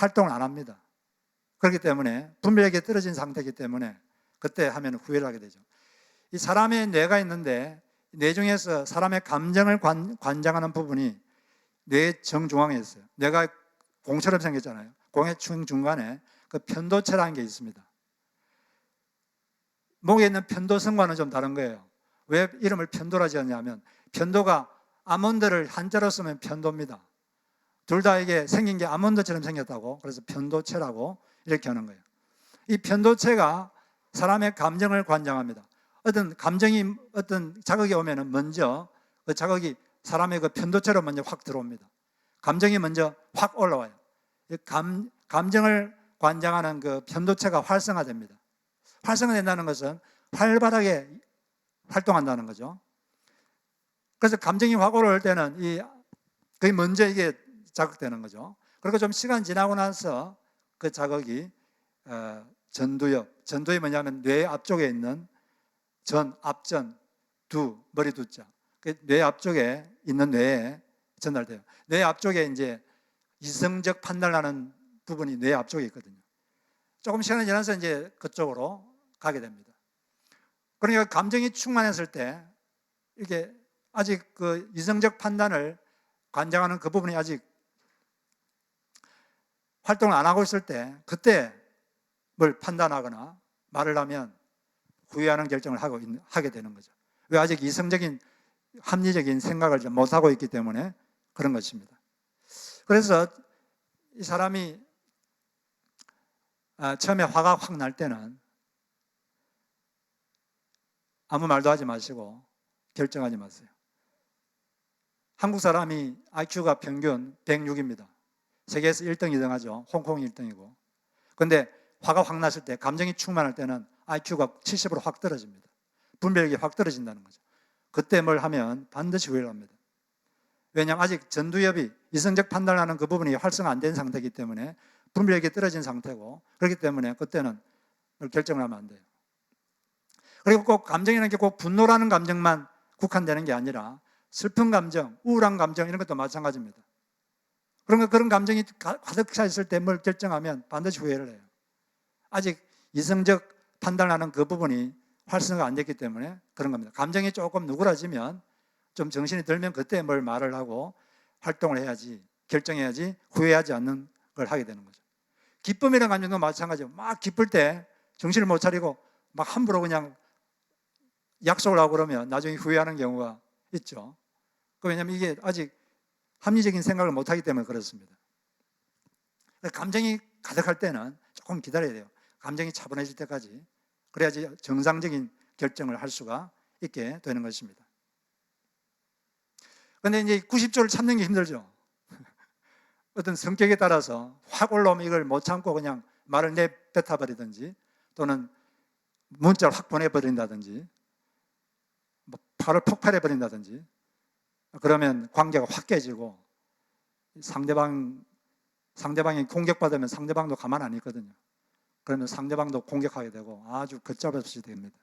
활동을 안 합니다. 그렇기 때문에 분별력이 떨어진 상태이기 때문에 그때 하면 후회를 하게 되죠. 이 사람의 뇌가 있는데 뇌 중에서 사람의 감정을 관장하는 부분이 뇌 정중앙에 있어요. 뇌가 공처럼 생겼잖아요. 공의 중간에 그 편도체라는 게 있습니다. 목에 있는 편도성과는 좀 다른 거예요. 왜 이름을 편도라 지었냐면 편도가 아몬드를 한자로 쓰면 편도입니다. 둘 다 이게 생긴 게 아몬드처럼 생겼다고, 그래서 편도체라고 이렇게 하는 거예요. 이 편도체가 사람의 감정을 관장합니다. 어떤 감정이, 어떤 자극이 오면은 먼저 그 자극이 사람의 그 편도체로 먼저 확 들어옵니다. 감정이 먼저 확 올라와요. 감정을 관장하는 그 편도체가 활성화됩니다. 활성화된다는 것은 활발하게 활동한다는 거죠. 그래서 감정이 확 올라올 때는 거의 먼저 이게 자극되는 거죠. 그리고 좀 시간 지나고 나서 그 자극이 전두엽이 뭐냐면 뇌 앞쪽에 있는 앞전, 머리 두자. 뇌 앞쪽에 있는 뇌에 전달돼요. 뇌 앞쪽에 이제 이성적 판단을 하는 부분이 뇌 앞쪽에 있거든요. 조금 시간이 지나서 이제 그쪽으로 가게 됩니다. 그러니까 감정이 충만했을 때 이게 아직 그 이성적 판단을 관장하는 그 부분이 아직 활동을 안 하고 있을 때 그때 뭘 판단하거나 말을 하면 후회하는 결정을 하게 되는 거죠. 왜? 아직 이성적인 합리적인 생각을 못하고 있기 때문에 그런 것입니다. 그래서 이 사람이 처음에 화가 확 날 때는 아무 말도 하지 마시고 결정하지 마세요. 한국 사람이 IQ가 평균 106입니다. 세계에서 1등, 2등 하죠. 홍콩이 1등이고. 그런데 화가 확 났을 때, 감정이 충만할 때는 IQ가 70으로 확 떨어집니다. 분별력이 확 떨어진다는 거죠. 그때 뭘 하면 반드시 후회를 합니다. 왜냐하면 아직 전두엽이 이성적 판단하는 그 부분이 활성화 안 된 상태이기 때문에 분별력이 떨어진 상태고, 그렇기 때문에 그때는 결정을 하면 안 돼요. 그리고 꼭 감정이라는 게 꼭 분노라는 감정만 국한되는 게 아니라 슬픈 감정, 우울한 감정 이런 것도 마찬가지입니다. 그런 감정이 가득 차 있을 때 뭘 결정하면 반드시 후회를 해요. 아직 이성적 판단하는 그 부분이 활성화가 안 됐기 때문에 그런 겁니다. 감정이 조금 누그러지면, 좀 정신이 들면 그때 뭘 말을 하고 활동을 해야지, 결정해야지 후회하지 않는 걸 하게 되는 거죠. 기쁨이라는 감정도 마찬가지예요. 막 기쁠 때 정신을 못 차리고 막 함부로 그냥 약속을 하고 그러면 나중에 후회하는 경우가 있죠. 왜냐하면 이게 아직 합리적인 생각을 못하기 때문에 그렇습니다. 감정이 가득할 때는 조금 기다려야 돼요. 감정이 차분해질 때까지. 그래야지 정상적인 결정을 할 수가 있게 되는 것입니다. 그런데 이제 90조를 참는 게 힘들죠. 어떤 성격에 따라서 확 올라오면 이걸 못 참고 그냥 말을 내뱉어버리든지, 또는 문자를 확 보내버린다든지, 바로 폭발해버린다든지, 그러면 관계가 확 깨지고 상대방이 공격받으면 상대방도 가만 안 있거든요. 그러면 상대방도 공격하게 되고 아주 걷잡없이 됩니다.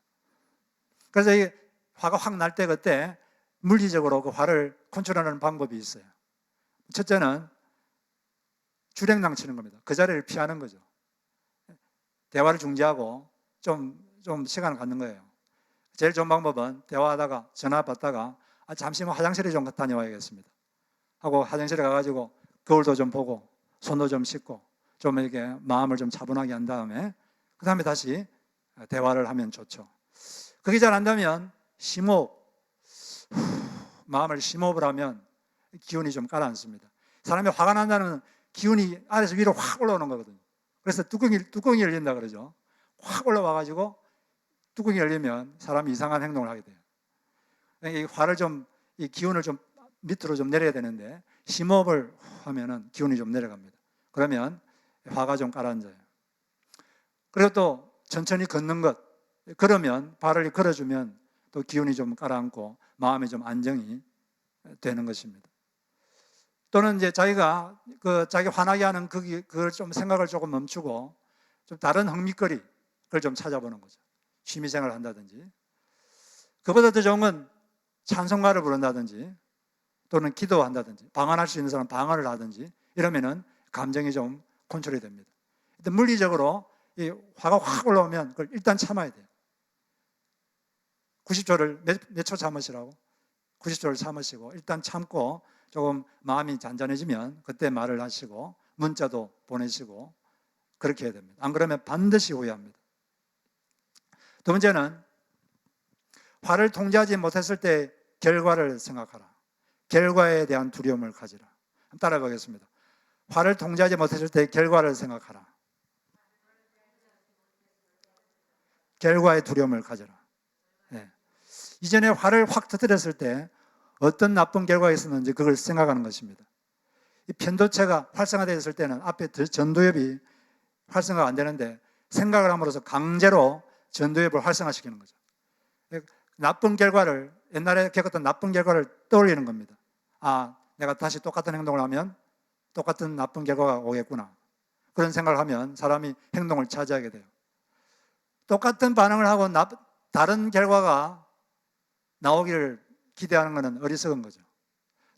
그래서 이 화가 확 날 때 그때 물리적으로 그 화를 컨트롤하는 방법이 있어요. 첫째는 주랭랑 치는 겁니다. 그 자리를 피하는 거죠. 대화를 중지하고 좀 시간을 갖는 거예요. 제일 좋은 방법은 대화하다가 전화 받다가 잠시만 화장실에 좀 다녀와야겠습니다 하고 화장실에 가가지고 거울도 좀 보고 손도 좀 씻고 좀 이렇게 마음을 좀 차분하게 한 다음에 그 다음에 다시 대화를 하면 좋죠. 그게 잘 안 되면 심호흡, 마음을 심호흡을 하면 기운이 좀 가라앉습니다. 사람이 화가 난다는 기운이 아래에서 위로 확 올라오는 거거든요. 그래서 뚜껑이 열린다 그러죠. 확 올라와가지고 뚜껑이 열리면 사람이 이상한 행동을 하게 돼요. 이 화를 이 기운을 좀 밑으로 좀 내려야 되는데 심호흡을 하면은 기운이 좀 내려갑니다. 그러면 화가 좀 가라앉아요. 그리고 또 천천히 걷는 것, 그러면 발을 걸어주면 또 기운이 좀 가라앉고 마음이 좀 안정이 되는 것입니다. 또는 이제 자기가 자기 화나게 하는 그걸 좀 생각을 조금 멈추고 좀 다른 흥미거리 그걸 좀 찾아보는 거죠. 취미생활을 한다든지, 그보다 더 좋은 건 찬송가를 부른다든지, 또는 기도한다든지, 방언할 수 있는 사람 방언을 하든지, 이러면은 감정이 좀 컨트롤이 됩니다. 일단 물리적으로 이 화가 확 올라오면 그걸 일단 참아야 돼요. 90초를 몇 초 참으시라고? 90초를 참으시고 일단 참고 조금 마음이 잔잔해지면 그때 말을 하시고 문자도 보내시고 그렇게 해야 됩니다. 안 그러면 반드시 후회합니다. 두 번째는 화를 통제하지 못했을 때 결과를 생각하라. 결과에 대한 두려움을 가지라. 따라해 보겠습니다. 화를 통제하지 못했을 때 결과를 생각하라. 결과의 두려움을 가져라. 네. 이전에 화를 확 터뜨렸을 때 어떤 나쁜 결과가 있었는지 그걸 생각하는 것입니다. 이 편도체가 활성화되었을 때는 앞에 전두엽이 활성화가 안 되는데 생각을 함으로써 강제로 전두엽을 활성화시키는 거죠. 나쁜 결과를, 옛날에 겪었던 나쁜 결과를 떠올리는 겁니다. 아, 내가 다시 똑같은 행동을 하면 똑같은 나쁜 결과가 오겠구나. 그런 생각을 하면 사람이 행동을 차지하게 돼요. 똑같은 반응을 하고 다른 결과가 나오기를 기대하는 것은 어리석은 거죠.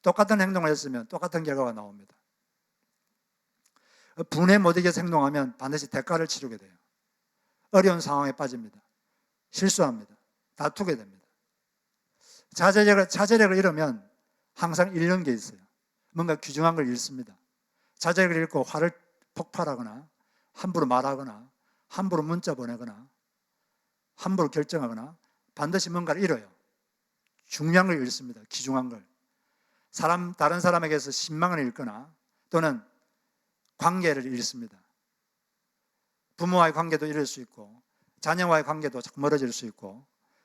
똑같은 행동을 했으면 똑같은 결과가 나옵니다. 분에 못 이겨서 행동하면 반드시 대가를 치르게 돼요. 어려운 상황에 빠집니다. 실수합니다. 다투게 됩니다. 자제력을 잃으면 항상 잃는 게 있어요. 뭔가 귀중한 걸 잃습니다. 자제력을 잃고 화를 폭발하거나 함부로 말하거나 함부로 문자 보내거나 함부로 결정하거나 반드시 뭔가를 잃어요. 중요한 걸 잃습니다. 귀중한 걸. 다른 사람에게서 신망을 잃거나 또는 관계를 잃습니다. 부모와의 관계도 잃을 수 있고 자녀와의 관계도 자꾸 멀어질 수 있고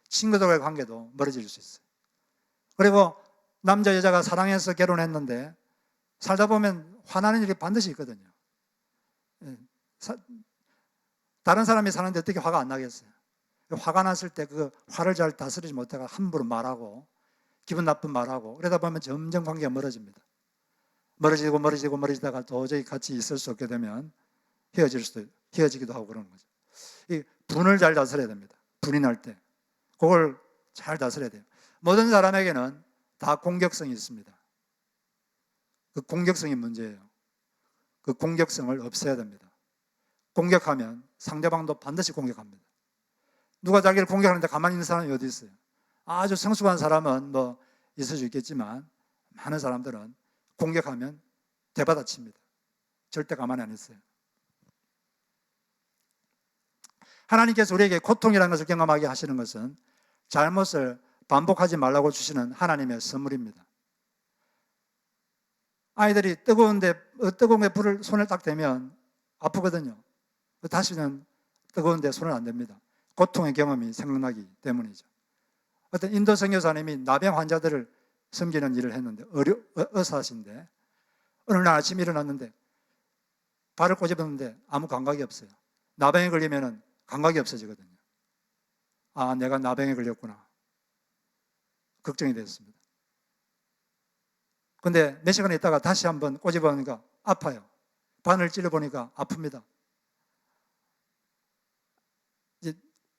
친구들과의 관계도 멀어질 수 있어요. 그리고 남자 여자가 사랑해서 결혼했는데 살다 보면 화나는 일이 반드시 있거든요. 다른 사람이 사는데 어떻게 화가 안 나겠어요? 화가 났을 때 그 화를 잘 다스리지 못하고 함부로 말하고 기분 나쁜 말하고 그러다 보면 점점 관계가 멀어집니다. 멀어지다가 도저히 같이 있을 수 없게 되면 헤어지기도 하고 그러는 거죠. 이 분을 잘 다스려야 됩니다. 분이 날 때 그걸 잘 다스려야 돼요. 모든 사람에게는 다 공격성이 있습니다. 그 공격성이 문제예요. 그 공격성을 없애야 됩니다. 공격하면 상대방도 반드시 공격합니다. 누가 자기를 공격하는데 가만히 있는 사람이 어디 있어요? 아주 성숙한 사람은 뭐 있을 수 있겠지만 많은 사람들은 공격하면 대받아칩니다. 절대 가만히 안 있어요. 하나님께서 우리에게 고통이라는 것을 경험하게 하시는 것은 잘못을 반복하지 말라고 주시는 하나님의 선물입니다. 아이들이 뜨거운 게 불을 손을 딱 대면 아프거든요. 다시는 뜨거운 데 손을 안 댑니다. 고통의 경험이 생각나기 때문이죠. 어떤 인도 선교사님이 나병 환자들을 섬기는 일을 했는데 의사신데 어느 날 아침에 일어났는데 발을 꼬집었는데 아무 감각이 없어요. 나병에 걸리면 감각이 없어지거든요. 아, 내가 나병에 걸렸구나. 걱정이 됐습니다. 근데 몇 시간 있다가 다시 한번 꼬집어보니까 아파요. 바늘 찔러보니까 아픕니다. 이제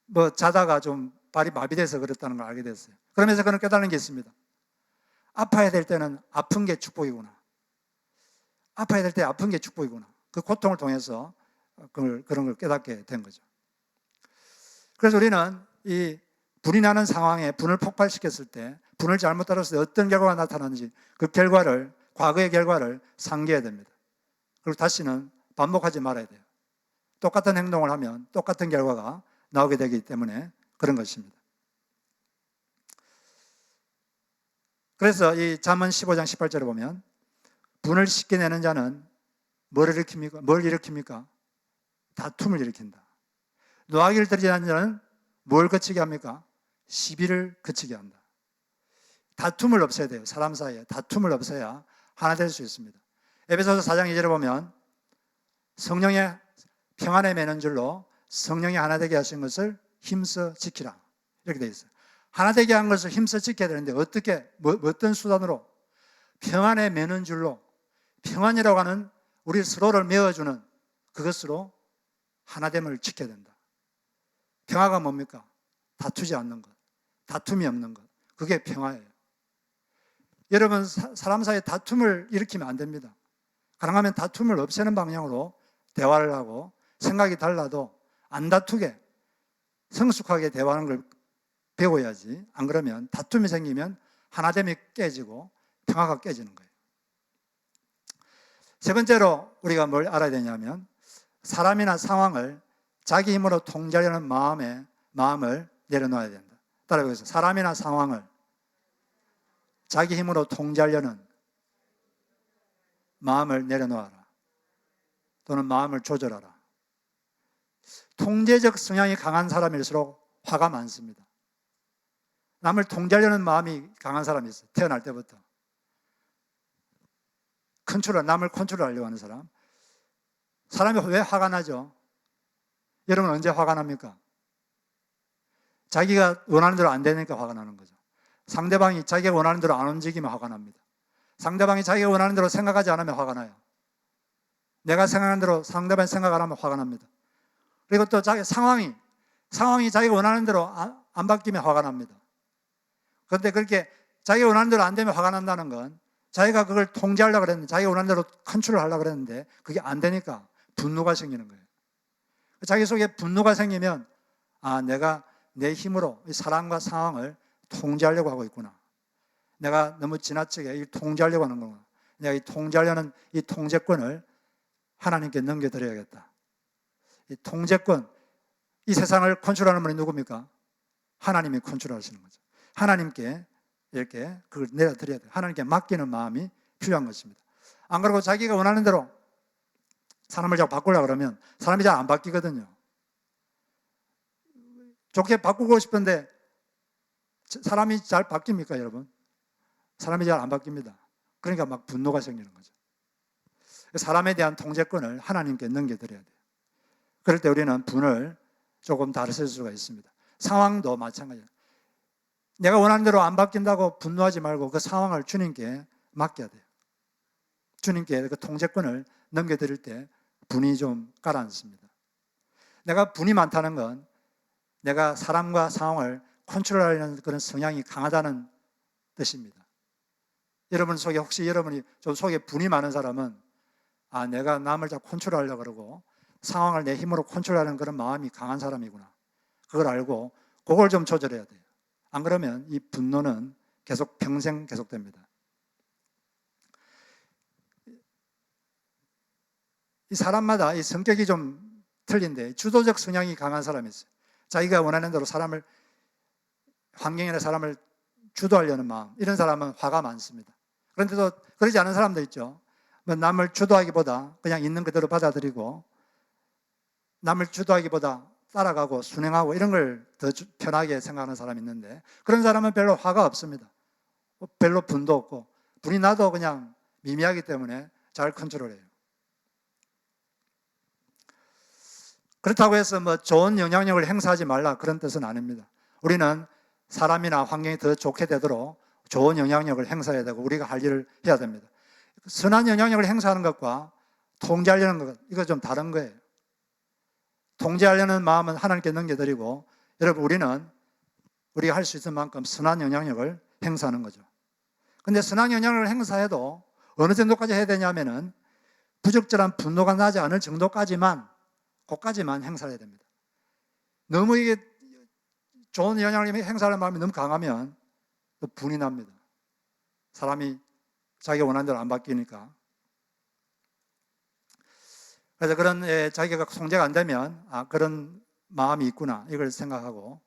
뭐 자다가 좀 발이 마비돼서 그렇다는 걸 알게 됐어요. 그러면서 그는 깨달은 게 있습니다. 아파야 될 때는 아픈 게 축복이구나. 아파야 될 때 아픈 게 축복이구나. 그 고통을 통해서 그런 걸 깨닫게 된 거죠. 그래서 우리는 이 불이 나는 상황에 분을 폭발시켰을 때 분을 잘못 따랐을 때 어떤 결과가 나타나는지 그 결과를, 과거의 결과를 상기해야 됩니다. 그리고 다시는 반복하지 말아야 돼요. 똑같은 행동을 하면 똑같은 결과가 나오게 되기 때문에 그런 것입니다. 그래서 이 잠언 15장 18절에 보면 분을 쉽게 내는 자는 뭘 일으킵니까? 다툼을 일으킨다. 노하기를 들이는 자는 뭘 거치게 합니까? 시비를 거치게 한다. 다툼을 없애야 돼요. 사람 사이에 다툼을 없애야 하나 될 수 있습니다. 에베소서 4장 2절에 보면 성령의 평안에 매는 줄로 성령이 하나 되게 하신 것을 힘써 지키라. 이렇게 되어 있어요. 하나 되게 한 것을 힘써 지켜야 되는데 어떻게, 어떤 수단으로? 평안에 매는 줄로, 평안이라고 하는 우리 서로를 메어주는 그것으로 하나됨을 지켜야 된다. 평화가 뭡니까? 다투지 않는 것, 다툼이 없는 것, 그게 평화예요. 여러분, 사람 사이에 다툼을 일으키면 안 됩니다. 가능하면 다툼을 없애는 방향으로 대화를 하고 생각이 달라도 안 다투게 성숙하게 대화하는 걸 배워야지. 안 그러면 다툼이 생기면 하나됨이 깨지고 평화가 깨지는 거예요. 세 번째로 우리가 뭘 알아야 되냐면 사람이나 상황을 자기 힘으로 통제하려는 마음을 내려놓아야 된다. 따라해보겠습니다. 사람이나 상황을 자기 힘으로 통제하려는 마음을 내려놓아라. 또는 마음을 조절하라. 통제적 성향이 강한 사람일수록 화가 많습니다. 남을 통제하려는 마음이 강한 사람이 있어요. 태어날 때부터. 남을 컨트롤하려고 하는 사람. 사람이 왜 화가 나죠? 여러분 언제 화가 납니까? 자기가 원하는 대로 안 되니까 화가 나는 거죠. 상대방이 자기가 원하는 대로 안 움직이면 화가 납니다. 상대방이 자기가 원하는 대로 생각하지 않으면 화가 나요. 내가 생각하는 대로 상대방이 생각 안 하면 화가 납니다. 그리고 또 상황이 자기가 원하는 대로 안 바뀌면 화가 납니다. 그런데 그렇게 자기가 원하는 대로 안 되면 화가 난다는 건 자기가 그걸 통제하려고 그랬는데, 자기가 원하는 대로 컨트롤 하려고 그랬는데 그게 안 되니까 분노가 생기는 거예요. 자기 속에 분노가 생기면 내가 내 힘으로 이 사람과 상황을 통제하려고 하고 있구나. 내가 너무 지나치게 통제하려고 하는 거구나. 내가 이 통제하려는 이 통제권을 하나님께 넘겨드려야겠다. 이 통제권, 이 세상을 컨트롤하는 분이 누굽니까? 하나님이 컨트롤하시는 거죠. 하나님께 이렇게 그걸 내려드려야 돼요. 하나님께 맡기는 마음이 필요한 것입니다. 안 그러고 자기가 원하는 대로 사람을 자꾸 바꾸려고 그러면 사람이 잘 안 바뀌거든요. 좋게 바꾸고 싶은데 사람이 잘 바뀝니까, 여러분? 사람이 잘 안 바뀝니다. 그러니까 막 분노가 생기는 거죠. 사람에 대한 통제권을 하나님께 넘겨드려야 돼요. 그럴 때 우리는 분을 조금 다르실 수가 있습니다. 상황도 마찬가지예요. 내가 원하는 대로 안 바뀐다고 분노하지 말고 그 상황을 주님께 맡겨야 돼요. 주님께 그 통제권을 넘겨드릴 때 분이 좀 가라앉습니다. 내가 분이 많다는 건 내가 사람과 상황을 컨트롤하려는 그런 성향이 강하다는 뜻입니다. 여러분 속에 혹시 여러분이 좀 속에 분이 많은 사람은 내가 남을 다 컨트롤하려고 그러고 상황을 내 힘으로 컨트롤하는 그런 마음이 강한 사람이구나. 그걸 알고 그걸 좀 조절해야 돼요. 안 그러면 이 분노는 평생 계속됩니다. 이 사람마다 이 성격이 좀 틀린데 주도적 성향이 강한 사람이 있어요. 자기가 원하는 대로 환경이나 사람을 주도하려는 마음, 이런 사람은 화가 많습니다. 그런데도 그러지 않은 사람도 있죠. 남을 주도하기보다 그냥 있는 그대로 받아들이고 남을 주도하기보다 따라가고 순응하고 이런 걸 더 편하게 생각하는 사람이 있는데 그런 사람은 별로 화가 없습니다. 별로 분도 없고 분이 나도 그냥 미미하기 때문에 잘 컨트롤해요. 그렇다고 해서 좋은 영향력을 행사하지 말라 그런 뜻은 아닙니다. 우리는 사람이나 환경이 더 좋게 되도록 좋은 영향력을 행사해야 되고 우리가 할 일을 해야 됩니다. 선한 영향력을 행사하는 것과 통제하려는 것, 이거 좀 다른 거예요. 통제하려는 마음은 하나님께 넘겨드리고 여러분 우리가 할 수 있을 만큼 선한 영향력을 행사하는 거죠. 근데 선한 영향력을 행사해도 어느 정도까지 해야 되냐면은 부적절한 분노가 나지 않을 정도까지만 그것까지만 행사해야 됩니다. 너무 이게 좋은 영향을 행사하는 마음이 너무 강하면 또 분이 납니다. 사람이 자기가 원하는 대로 안 바뀌니까. 그래서 그런 자기가 통제가 안 되면 그런 마음이 있구나 이걸 생각하고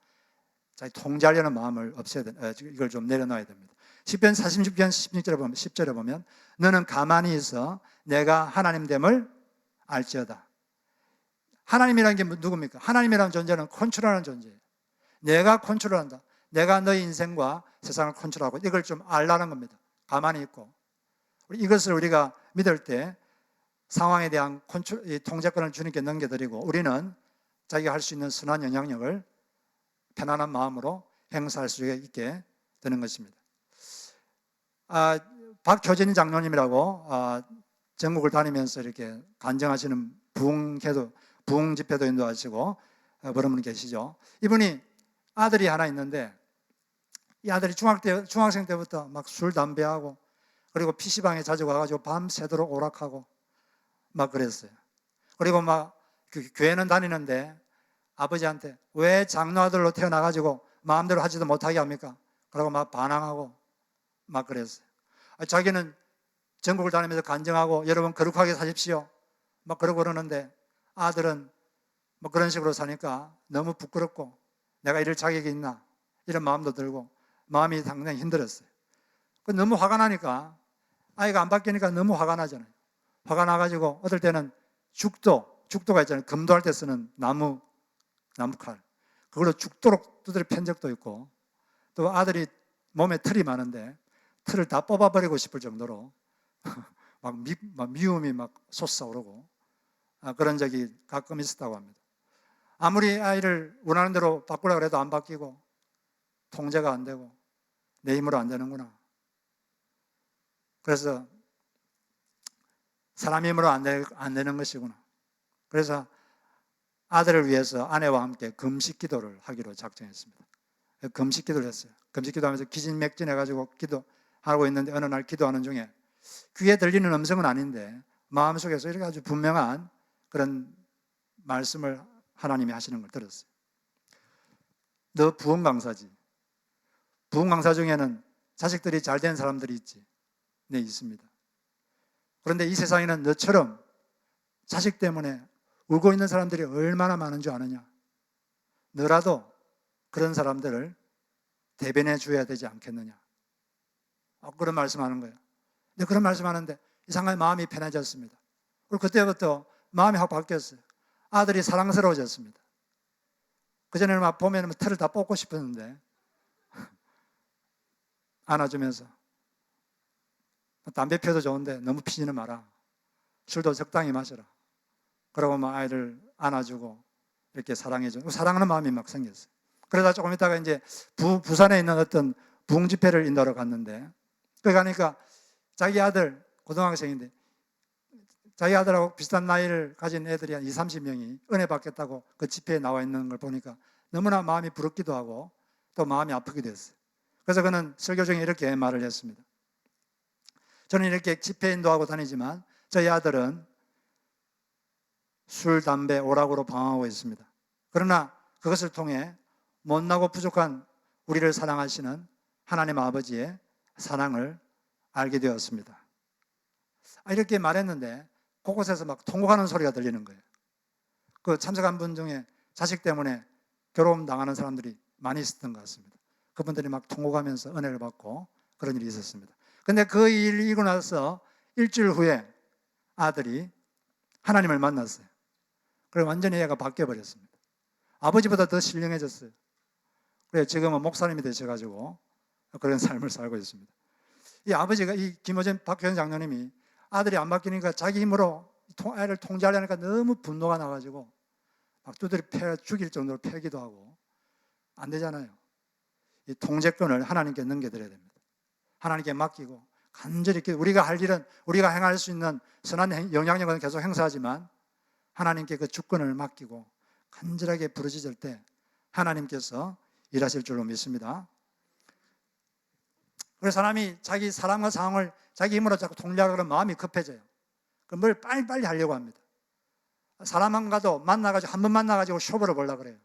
자기 통제하려는 마음을 없애야 돼. 이걸 좀 내려놔야 됩니다. 시편 46편 10절에 보면 너는 가만히 있어 내가 하나님됨을 알지어다. 하나님이라는 게 누굽니까? 하나님이라는 존재는 컨트롤하는 존재예요. 내가 컨트롤한다. 내가 너의 인생과 세상을 컨트롤하고 이걸 좀 알라는 겁니다. 가만히 있고 이것을 우리가 믿을 때 상황에 대한 통제권을 주님께 넘겨드리고 우리는 자기가 할 수 있는 선한 영향력을 편안한 마음으로 행사할 수 있게 되는 것입니다. 박효진 장로님이라고 전국을 다니면서 이렇게 간증하시는 부흥 집회도 인도하시고 그런 분 계시죠. 이분이 아들이 하나 있는데 이 아들이 중학생 때부터 막 술, 담배하고 그리고 PC방에 자주 가가지고 밤새도록 오락하고 막 그랬어요. 그리고 막 그 교회는 다니는데 아버지한테 왜 장로아들로 태어나가지고 마음대로 하지도 못하게 합니까? 그러고 막 반항하고 막 그랬어요. 자기는 전국을 다니면서 간증하고 여러분 거룩하게 사십시오 막 그러고 그러는데 아들은 뭐 그런 식으로 사니까 너무 부끄럽고 내가 이럴 자격이 있나 이런 마음도 들고 마음이 상당히 힘들었어요. 너무 화가 나니까 아이가 안 바뀌니까 너무 화가 나잖아요. 화가 나가지고 어떨 때는 죽도가 있잖아요. 금도할 때 쓰는 나무칼 그걸로 죽도록 두드려 팬 적도 있고 또 아들이 몸에 털이 많은데 털을 다 뽑아버리고 싶을 정도로 막 미움이 막 솟아오르고 그런 적이 가끔 있었다고 합니다. 아무리 아이를 원하는 대로 바꾸려고 해도 안 바뀌고 통제가 안 되고 내 힘으로 안 되는구나. 그래서 사람 힘으로 안 되는 것이구나. 그래서 아들을 위해서 아내와 함께 금식 기도를 하기로 작정했습니다. 금식 기도를 했어요. 금식 기도하면서 기진맥진해가지고 기도하고 있는데 어느 날 기도하는 중에 귀에 들리는 음성은 아닌데 마음속에서 이렇게 아주 분명한 그런 말씀을 하나님이 하시는 걸 들었어요. 너 부흥 강사지. 부흥 강사 중에는 자식들이 잘 된 사람들이 있지. 네, 있습니다. 그런데 이 세상에는 너처럼 자식 때문에 울고 있는 사람들이 얼마나 많은 줄 아느냐. 너라도 그런 사람들을 대변해 줘야 되지 않겠느냐. 그런 말씀하는 거예요. 근데 그런 말씀하는데 이상하게 마음이 편해졌습니다. 그리고 그때부터 마음이 확 바뀌었어요. 아들이 사랑스러워졌습니다. 그전에는 막 보면 털을 다 뽑고 싶었는데 안아주면서 담배 피워도 좋은데 너무 피지는 마라. 술도 적당히 마셔라. 그러고 막 아이를 안아주고 이렇게 사랑해주고 사랑하는 마음이 막 생겼어요. 그러다 조금 있다가 이제 부산에 있는 어떤 부흥 집회를 인도하러 갔는데 거기 가니까 자기 아들 고등학생인데 자기 아들하고 비슷한 나이를 가진 애들이 한 20, 30명이 은혜 받겠다고 그 집회에 나와 있는 걸 보니까 너무나 마음이 부럽기도 하고 또 마음이 아프기도 했어요. 그래서 그는 설교 중에 이렇게 말을 했습니다. 저는 이렇게 집회 인도하고 다니지만 저희 아들은 술, 담배, 오락으로 방황하고 있습니다. 그러나 그것을 통해 못나고 부족한 우리를 사랑하시는 하나님 아버지의 사랑을 알게 되었습니다. 이렇게 말했는데 곳곳에서 막 통곡하는 소리가 들리는 거예요. 그 참석한 분 중에 자식 때문에 괴로움 당하는 사람들이 많이 있었던 것 같습니다. 그분들이 막 통곡하면서 은혜를 받고 그런 일이 있었습니다. 근데 그 일이 있고 나서 일주일 후에 아들이 하나님을 만났어요. 그래서 완전히 얘가 바뀌어버렸습니다. 아버지보다 더 신령해졌어요. 그래서 지금은 목사님이 되셔가지고 그런 삶을 살고 있습니다. 이 아버지가 이 김호준 박효연 장로님이 아들이 안 바뀌니까 자기 힘으로 아이를 통제하려니까 너무 분노가 나가지고 막 두드려 패 죽일 정도로 패기도 하고 안 되잖아요. 이 통제권을 하나님께 넘겨드려야 됩니다. 하나님께 맡기고 간절히 우리가 할 일은 우리가 행할 수 있는 선한 영향력은 계속 행사하지만 하나님께 그 주권을 맡기고 간절하게 부르짖을 때 하나님께서 일하실 줄로 믿습니다. 그래서 사람이 자기 사람과 상황을 자기 힘으로 자꾸 통제하려고 마음이 급해져요. 뭘 빨리빨리 하려고 합니다. 사람과도 만나가지고 한 번 만나가지고 쇼부를 보려고 그래요.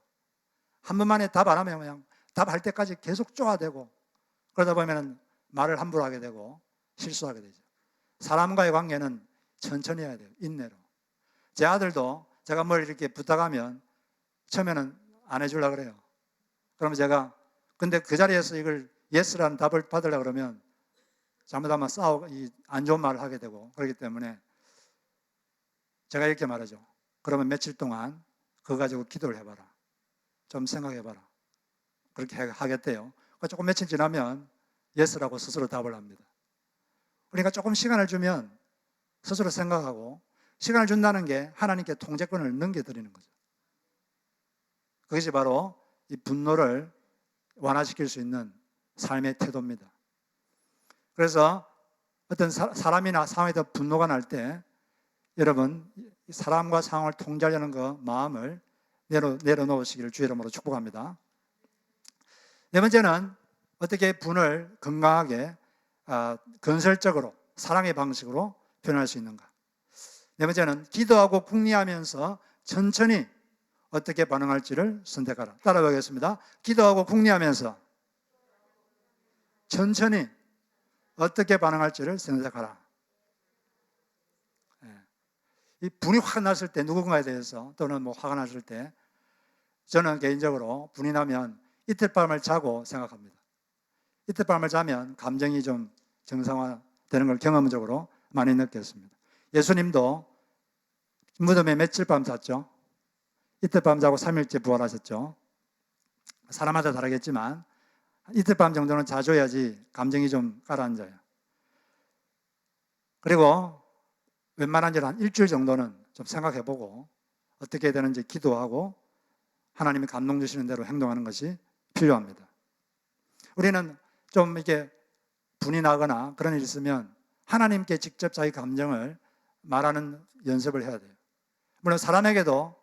한 번만에 답 안 하면 그냥 답할 때까지 계속 쪼아대고 그러다 보면 말을 함부로 하게 되고 실수하게 되죠. 사람과의 관계는 천천히 해야 돼요. 인내로. 제 아들도 제가 뭘 이렇게 부탁하면 처음에는 안 해주려고 그래요. 그러면 제가 근데 그 자리에서 이걸 예스라는 답을 받으려고 그러면 잘못하면 싸우고 안 좋은 말을 하게 되고 그렇기 때문에 제가 이렇게 말하죠. 그러면 며칠 동안 그거 가지고 기도를 해봐라. 좀 생각해봐라. 그렇게 하겠대요. 조금 며칠 지나면 예스라고 스스로 답을 합니다. 그러니까 조금 시간을 주면 스스로 생각하고 시간을 준다는 게 하나님께 통제권을 넘겨드리는 거죠. 그것이 바로 이 분노를 완화시킬 수 있는 삶의 태도입니다. 그래서 어떤 사람이나 상황에 더 분노가 날 때 여러분 사람과 상황을 통제하려는 그 마음을 내려놓으시기를 주의 이름으로 축복합니다. 네 번째는 어떻게 분을 건강하게 건설적으로 사랑의 방식으로 표현할 수 있는가. 네 번째는 기도하고 궁리하면서 천천히 어떻게 반응할지를 선택하라. 따라가겠습니다. 기도하고 궁리하면서 천천히 어떻게 반응할지를 선택하라. 이 분이 확 났을 때 누군가에 대해서 또는 뭐 화가 났을 때 저는 개인적으로 분이 나면 이틀 밤을 자고 생각합니다. 이틀 밤을 자면 감정이 좀 정상화되는 걸 경험적으로 많이 느꼈습니다. 예수님도 무덤에 며칠 밤 잤죠. 이틀 밤 자고 3일째 부활하셨죠. 사람마다 다르겠지만 이틀 밤 정도는 자줘야지 감정이 좀 가라앉아요. 그리고 웬만한 일은 한 일주일 정도는 좀 생각해보고 어떻게 되는지 기도하고 하나님이 감동 주시는 대로 행동하는 것이 필요합니다. 우리는 좀 이게 분이 나거나 그런 일이 있으면 하나님께 직접 자기 감정을 말하는 연습을 해야 돼요. 물론 사람에게도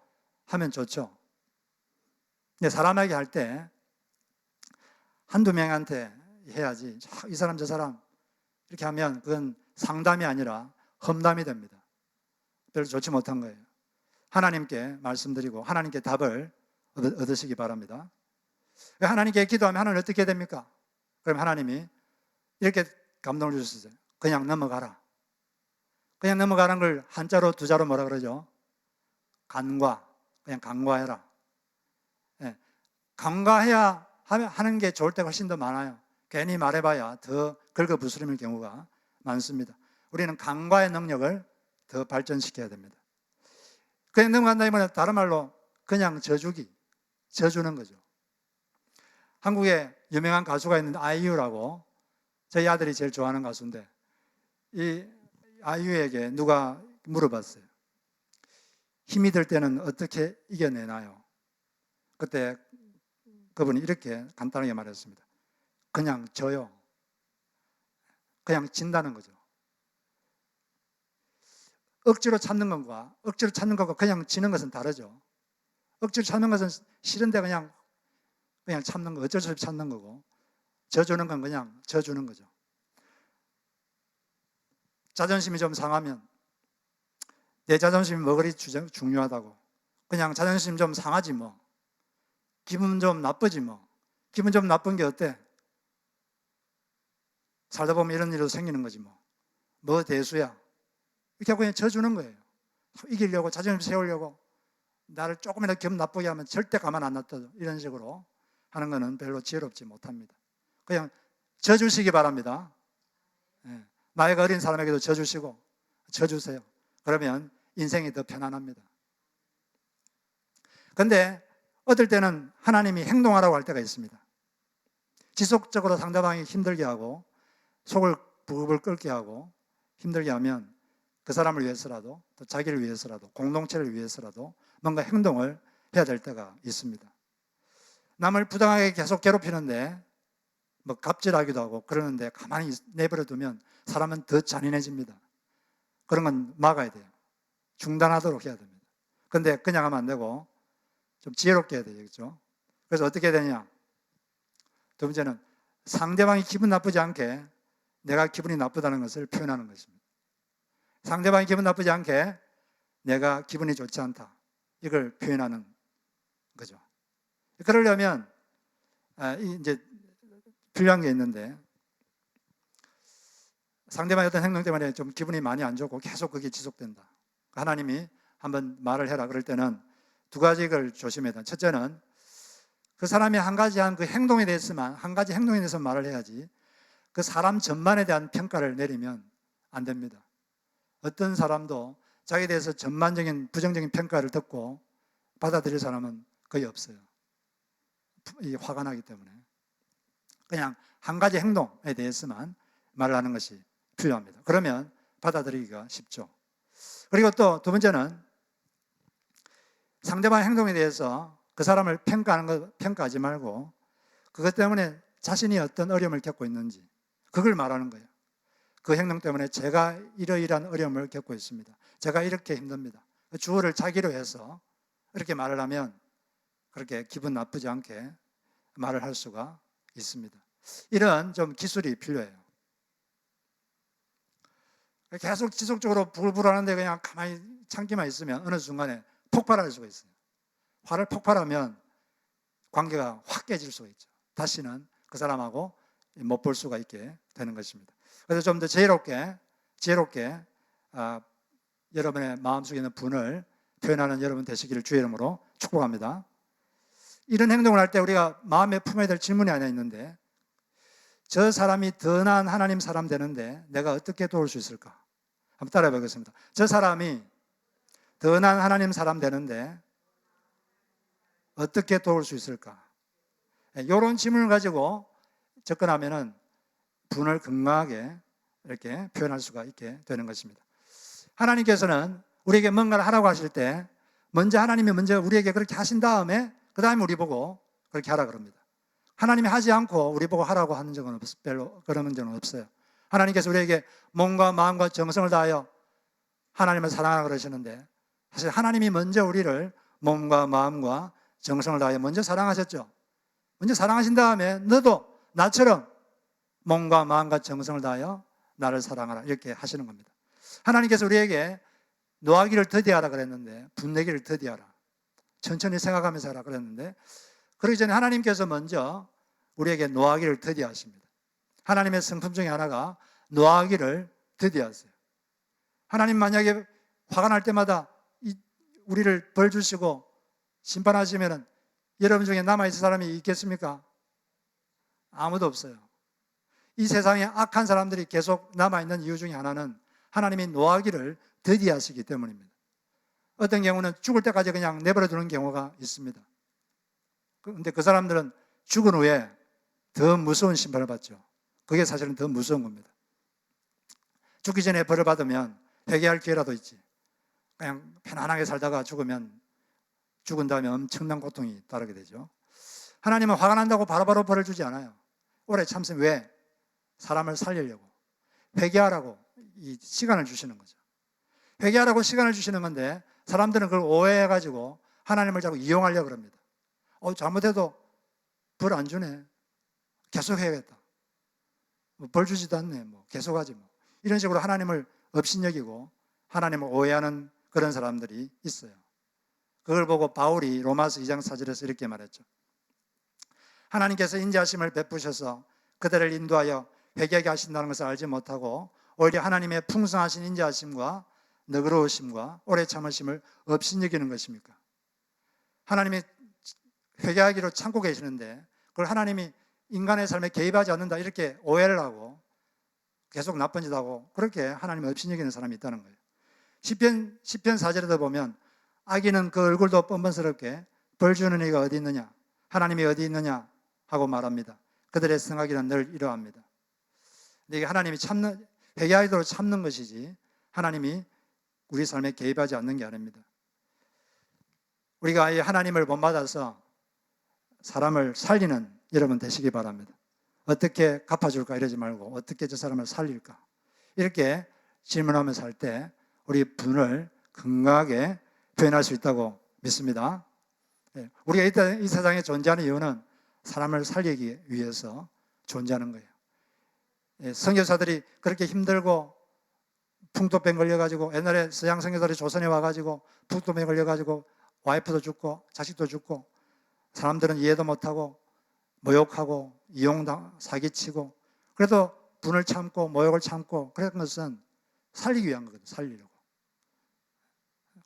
하면 좋죠. 근데 사람에게 할 때 한두 명한테 해야지 이 사람 저 사람 이렇게 하면 그건 상담이 아니라 험담이 됩니다. 별로 좋지 못한 거예요. 하나님께 말씀드리고 하나님께 답을 얻으시기 바랍니다. 하나님께 기도하면 하나님 어떻게 됩니까? 그럼 하나님이 이렇게 감동을 주셨어요. 그냥 넘어가라. 그냥 넘어가는 걸 한자로 두자로 뭐라 그러죠? 간과. 그냥 간과해라. 네. 간과해야 하는 게 좋을 때가 훨씬 더 많아요. 괜히 말해봐야 더 긁어부스럼일 경우가 많습니다. 우리는 간과의 능력을 더 발전시켜야 됩니다. 그냥 넘어간다면 다른 말로 그냥 져주는 거죠. 한국에 유명한 가수가 있는데 아이유라고 저희 아들이 제일 좋아하는 가수인데 이 아이유에게 누가 물어봤어요. 힘이 들 때는 어떻게 이겨내나요? 그때 그분이 이렇게 간단하게 말했습니다. 그냥 져요. 그냥 진다는 거죠. 억지로 참는 것과 그냥 지는 것은 다르죠. 억지로 참는 것은 싫은데 그냥 참는 거, 어쩔 수 없이 참는 거고, 져주는 건 그냥 져주는 거죠. 자존심이 좀 상하면 내 자존심이 뭐 그리 중요하다고 그냥 자존심 좀 상하지 뭐, 기분 좀 나쁘지 뭐, 기분 좀 나쁜 게 어때? 살다 보면 이런 일도 생기는 거지 뭐 대수야, 이렇게 하고 그냥 져주는 거예요. 이기려고 자존심 세우려고 나를 조금이라도 기분 나쁘게 하면 절대 가만 안 놔둬. 이런 식으로 하는 것은 별로 지혜롭지 못합니다. 그냥 져주시기 바랍니다. 네. 나이가 어린 사람에게도 져주시고 져주세요. 그러면 인생이 더 편안합니다. 그런데 어떨 때는 하나님이 행동하라고 할 때가 있습니다. 지속적으로 상대방이 힘들게 하고 속을 부글부글 끓게 하고 힘들게 하면 그 사람을 위해서라도 또 자기를 위해서라도 공동체를 위해서라도 뭔가 행동을 해야 될 때가 있습니다. 남을 부당하게 계속 괴롭히는데 뭐 갑질하기도 하고 그러는데 가만히 내버려 두면 사람은 더 잔인해집니다. 그런 건 막아야 돼요. 중단하도록 해야 됩니다. 그런데 그냥 하면 안 되고 좀 지혜롭게 해야 되겠죠. 그래서 어떻게 해야 되냐? 두 번째는 상대방이 기분 나쁘지 않게 내가 기분이 나쁘다는 것을 표현하는 것입니다. 상대방이 기분 나쁘지 않게 내가 기분이 좋지 않다, 이걸 표현하는 거죠. 그러려면 이제 필요한 게 있는데, 상대방의 어떤 행동 때문에 좀 기분이 많이 안 좋고 계속 그게 지속된다. 하나님이 한번 말을 해라 그럴 때는 두 가지를 조심해야 된다. 첫째는 그 사람이 한 가지 한 그 행동에 대해서만, 한 가지 행동에 대해서 말을 해야지 그 사람 전반에 대한 평가를 내리면 안 됩니다. 어떤 사람도 자기에 대해서 전반적인 부정적인 평가를 듣고 받아들일 사람은 거의 없어요. 화가 나기 때문에. 그냥 한 가지 행동에 대해서만 말을 하는 것이 필요합니다. 그러면 받아들이기가 쉽죠. 그리고 또 두 번째는 상대방의 행동에 대해서 그 사람을 평가하지 말고 그것 때문에 자신이 어떤 어려움을 겪고 있는지 그걸 말하는 거예요. 그 행동 때문에 제가 이러이러한 어려움을 겪고 있습니다. 제가 이렇게 힘듭니다. 주어를 자기로 해서 이렇게 말을 하면 그렇게 기분 나쁘지 않게 말을 할 수가 있습니다. 이런 좀 기술이 필요해요. 계속 지속적으로 불불하는데 그냥 가만히 참기만 있으면 어느 순간에 폭발할 수가 있어요. 화를 폭발하면 관계가 확 깨질 수가 있죠. 다시는 그 사람하고 못 볼 수가 있게 되는 것입니다. 그래서 좀 더 지혜롭게 여러분의 마음속에 있는 분을 표현하는 여러분 되시기를 주의 이름으로 축복합니다. 이런 행동을 할 때 우리가 마음에 품어야 될 질문이 하나 있는데, 저 사람이 더 나은 하나님 사람 되는데 내가 어떻게 도울 수 있을까? 한번 따라해 보겠습니다. 저 사람이 더 나은 하나님 사람 되는데 어떻게 도울 수 있을까? 이런 질문을 가지고 접근하면은 분을 건강하게 이렇게 표현할 수가 있게 되는 것입니다. 하나님께서는 우리에게 뭔가를 하라고 하실 때 하나님이 먼저 우리에게 그렇게 하신 다음에 그 다음에 우리 보고 그렇게 하라 그럽니다. 하나님이 하지 않고 우리 보고 하라고 하는 적은 별로 그런 적은 없어요. 하나님께서 우리에게 몸과 마음과 정성을 다하여 하나님을 사랑하라 그러시는데, 사실 하나님이 먼저 우리를 몸과 마음과 정성을 다하여 먼저 사랑하셨죠. 먼저 사랑하신 다음에 너도 나처럼 몸과 마음과 정성을 다하여 나를 사랑하라 이렇게 하시는 겁니다. 하나님께서 우리에게 노하기를 더디하라 그랬는데, 분내기를 더디하라, 천천히 생각하면서 하라 그랬는데, 그러기 전에 하나님께서 먼저 우리에게 노하기를 더디하십니다. 하나님의 성품 중에 하나가 노하기를 더디하세요. 하나님 만약에 화가 날 때마다 우리를 벌 주시고 심판하시면 여러분 중에 남아있을 사람이 있겠습니까? 아무도 없어요. 이 세상에 악한 사람들이 계속 남아있는 이유 중에 하나는 하나님이 노하기를 더디하시기 때문입니다. 어떤 경우는 죽을 때까지 그냥 내버려 두는 경우가 있습니다. 그런데 그 사람들은 죽은 후에 더 무서운 심판을 받죠. 그게 사실은 더 무서운 겁니다. 죽기 전에 벌을 받으면 회개할 기회라도 있지, 그냥 편안하게 살다가 죽으면 죽은 다음에 엄청난 고통이 따르게 되죠. 하나님은 화가 난다고 바로바로 벌을 주지 않아요. 오래 참으면 왜? 사람을 살리려고, 회개하라고 이 시간을 주시는 거죠. 회개하라고 시간을 주시는 건데, 사람들은 그걸 오해해가지고 하나님을 자꾸 이용하려고 합니다. 잘못해도 벌 안 주네, 계속 해야겠다, 벌 주지도 않네, 계속하지 이런 식으로 하나님을 업신여기고 하나님을 오해하는 그런 사람들이 있어요. 그걸 보고 바울이 로마서 2장 4절에서 이렇게 말했죠. 하나님께서 인자하심을 베푸셔서 그들을 인도하여 회개하게 하신다는 것을 알지 못하고 오히려 하나님의 풍성하신 인자하심과 너그러우심과 오래 참으심을 업신여기는 것입니까? 하나님이 회개하기로 참고 계시는데 그걸 하나님이 인간의 삶에 개입하지 않는다 이렇게 오해를 하고 계속 나쁜 짓 하고 그렇게 하나님을 업신여기는 사람이 있다는 거예요. 시편 4절에도 보면 악인은 그 얼굴도 뻔뻔스럽게 벌 주는 이가 어디 있느냐, 하나님이 어디 있느냐 하고 말합니다. 그들의 생각이란 늘 이러합니다. 근데 이게 하나님이 회개하도록 참는 것이지 하나님이 우리 삶에 개입하지 않는 게 아닙니다. 우리가 하나님을 본받아서 사람을 살리는 여러분 되시기 바랍니다. 어떻게 갚아줄까 이러지 말고 어떻게 저 사람을 살릴까 이렇게 질문하면서 할 때 우리 분을 건강하게 표현할 수 있다고 믿습니다. 우리가 이 세상에 존재하는 이유는 사람을 살리기 위해서 존재하는 거예요. 선교사들이 그렇게 힘들고 풍토병 걸려가지고, 옛날에 서양 선교사들이 조선에 와가지고 풍토병 걸려가지고 와이프도 죽고 자식도 죽고, 사람들은 이해도 못하고 모욕하고 사기치고, 그래도 분을 참고 모욕을 참고 그런 것은 살리기 위한 거거든요. 살리려고.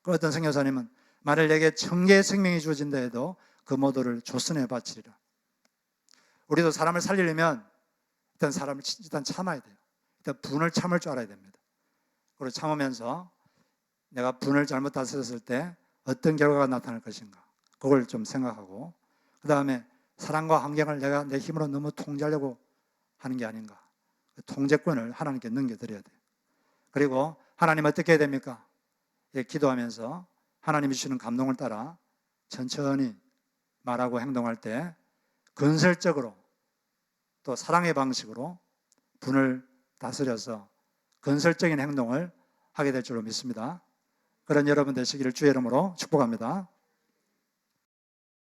그 어떤 선교사님은 만일 내게 1000개의 생명이 주어진다 해도 그 모두를 조선에 바치리라. 우리도 사람을 살리려면 일단 사람을 참아야 돼요. 일단 분을 참을 줄 알아야 됩니다. 그리고 참으면서 내가 분을 잘못 다스렸을 때 어떤 결과가 나타날 것인가 그걸 좀 생각하고, 그 다음에 사람과 환경을 내가 내 힘으로 너무 통제하려고 하는 게 아닌가, 통제권을 하나님께 넘겨드려야 돼요. 그리고 하나님 어떻게 해야 됩니까? 기도하면서 하나님이 주시는 감동을 따라 천천히 말하고 행동할 때 건설적으로 또 사랑의 방식으로 분을 다스려서 건설적인 행동을 하게 될 줄로 믿습니다. 그런 여러분 되시기를 주의 이름으로 축복합니다.